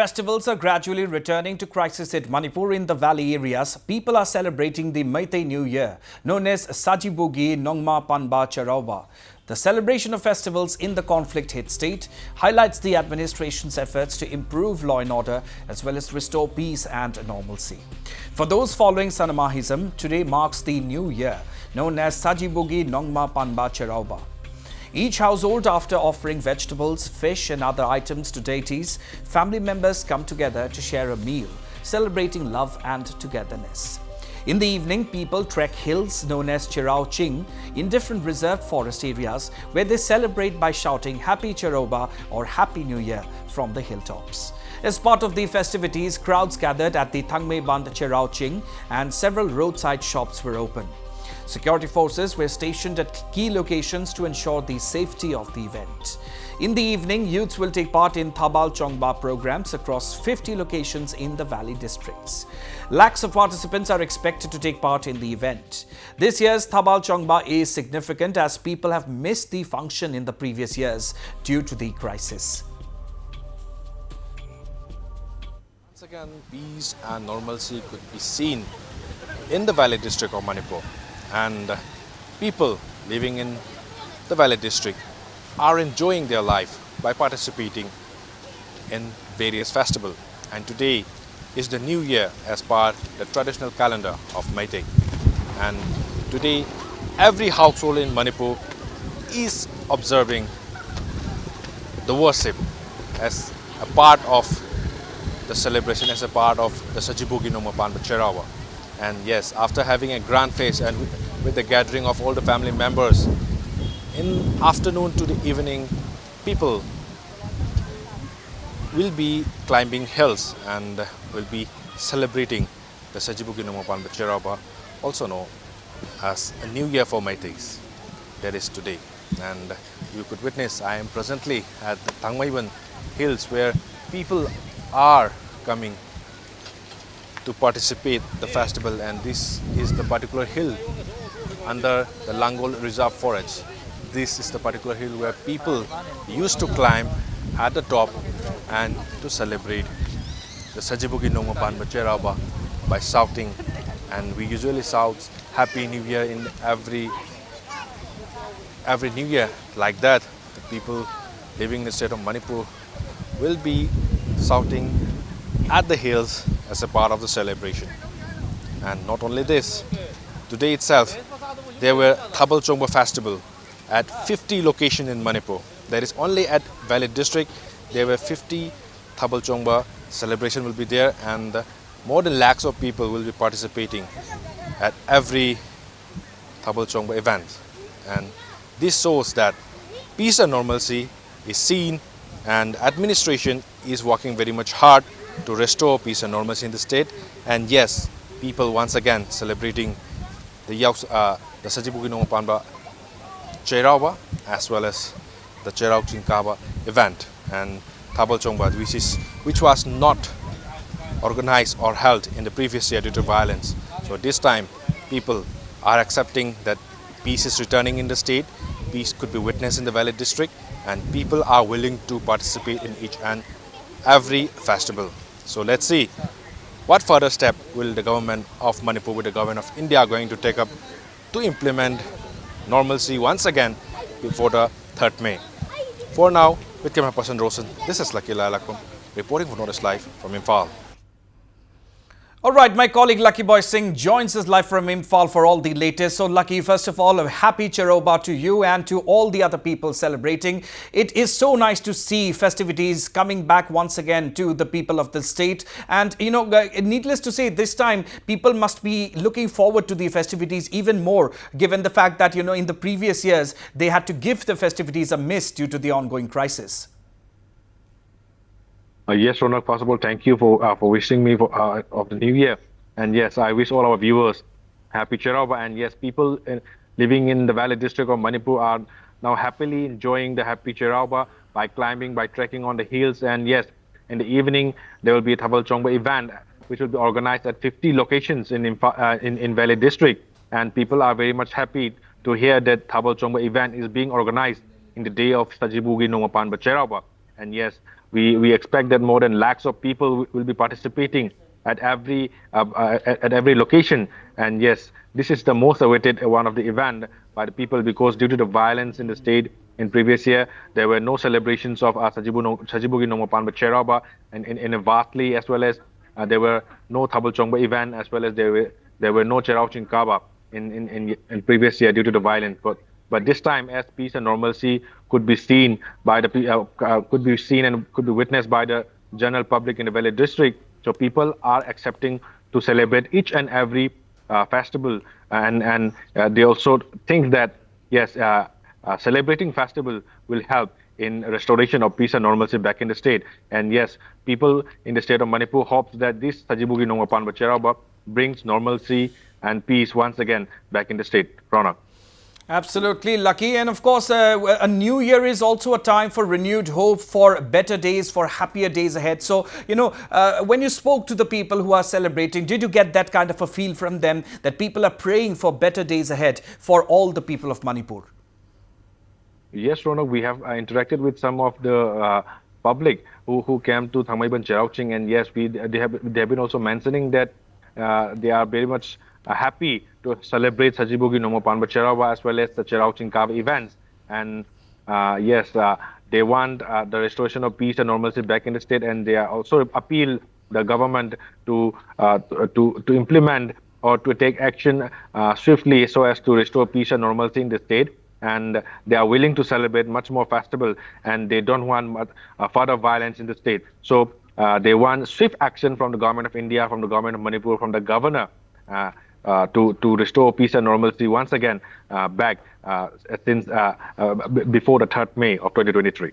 Festivals are gradually returning to crisis-hit Manipur in the valley areas. People are celebrating the Meitei New Year, known as Sajibugi Nongma Panba Cheiraoba. The celebration of festivals in the conflict-hit state highlights the administration's efforts to improve law and order as well as restore peace and normalcy. For those following Sanamahism, today marks the New Year, known as Sajibugi Nongma Panba Cheiraoba. Each household, after offering vegetables, fish and other items to deities, family members come together to share a meal, celebrating love and togetherness. In the evening, people trek hills known as Cheiraoba in different reserved forest areas where they celebrate by shouting Happy Cheiraoba or Happy New Year from the hilltops. As part of the festivities, crowds gathered at the Manipur Cheiraoba and several roadside shops were opened. Security forces were stationed at key locations to ensure the safety of the event. In the evening, youths will take part in Thabal Chongba programs across 50 locations in the valley districts. Lakhs of participants are expected to take part in the event. This year's Thabal Chongba is significant as people have missed the function in the previous years due to the crisis. Once again, peace and normalcy could be seen in the valley district of Manipur. And people living in the valley district are enjoying their life by participating in various festivals. And today is the new year as per the traditional calendar of Meitei. And today every household in Manipur is observing the worship as a part of the celebration, as a part of the Sajibugi Nongma Panba Cheiraoba. And yes, after having a grand feast and with the gathering of all the family members, in afternoon to the evening, people will be climbing hills and will be celebrating the Sajibugi Nongma Panba Cheiraoba, also known as a new year for Meiteis. That is today. And you could witness, I am presently at the Tangmaiban hills where people are coming to participate the festival, and this is the particular hill under the Langol Reserve Forest. This is the particular hill where people used to climb at the top and to celebrate the Sajibugi Nongma Panba Cheiraoba by shouting, and we usually shout Happy New Year in every New Year. Like that, the people living in the state of Manipur will be shouting at the hills as a part of the celebration. And not only this, today itself there were Thabal Chongba festival at 50 locations in Manipur. That is only at Valley district there were 50 Thabal Chongba celebration will be there, and more than lakhs of people will be participating at every Thabal Chongba event. And this shows that peace and normalcy is seen, and administration is working very much hard to restore peace and normalcy in the state. And yes, people once again celebrating the Sajibugi Nongma Panba Cheiraoba as well as the Cheiraoba event and Thabal Chongba, which was not organized or held in the previous year due to violence. So this time people are accepting that peace is returning in the state, peace could be witnessed in the Valley district, and people are willing to participate in each and every festival. So let's see what further step will the government of Manipur with the government of India going to take up to implement normalcy once again before the 3rd May. For now, with camera person Rosen, this is Lucky Lalakum reporting for Notice Live from Imphal. All right, my colleague Lucky Boy Singh joins us live from Imphal for all the latest. So Lucky, first of all, a happy Cheiraoba to you and to all the other people celebrating. It is so nice to see festivities coming back once again to the people of the state. And, you know, needless to say, this time people must be looking forward to the festivities even more, given the fact that, you know, in the previous years, they had to give the festivities a miss due to the ongoing crisis. Yes, Ronak, possible. Thank you for wishing me of the new year. And yes, I wish all our viewers happy Cheiraoba. And yes, people living in the Valley district of Manipur are now happily enjoying the happy Cheiraoba by climbing, by trekking on the hills. And yes, in the evening there will be a Thabal Chongba event which will be organized at 50 locations in Valley district. And people are very much happy to hear that Thabal Chongba event is being organized in the day of Sajibugi Nongma Panba Cheiraoba. And yes, we expect that more than lakhs of people will be participating at every location. And yes, this is the most awaited one of the event by the people, because due to the violence in the state in previous year, there were no celebrations of Sajibugi Nongma Panba Cheiraoba in a vastly, as well as there were no Thabul Chongba event, as well as there were no Cherao Chinkaba in previous year due to the violence. But this time, as peace and normalcy could be seen could be seen and could be witnessed by the general public in the Valley district, so people are accepting to celebrate each and every festival, and they also think that yes, celebrating festival will help in restoration of peace and normalcy back in the state. And yes, people in the state of Manipur hopes that this Sajibugi Nongma Panba Cheiraoba brings normalcy and peace once again back in the state. Ronak. Absolutely, Lucky. And of course, a new year is also a time for renewed hope, for better days, for happier days ahead. So, when you spoke to the people who are celebrating, did you get that kind of a feel from them that people are praying for better days ahead for all the people of Manipur? Yes, Ronak, we have interacted with some of the public who came to Thamaiban Cherauching, and yes, they have been also mentioning that they are very much happy to celebrate Sajibugi Nongma Panba Cheiraoba as well as the Cherauching Kav events. And yes, they want the restoration of peace and normalcy back in the state, and they are also appeal the government to implement or to take action swiftly so as to restore peace and normalcy in the state. And they are willing to celebrate much more festival, and they don't want further violence in the state. So they want swift action from the government of India, from the government of Manipur, from the governor to restore peace and normalcy once again back since before the 3rd May of 2023.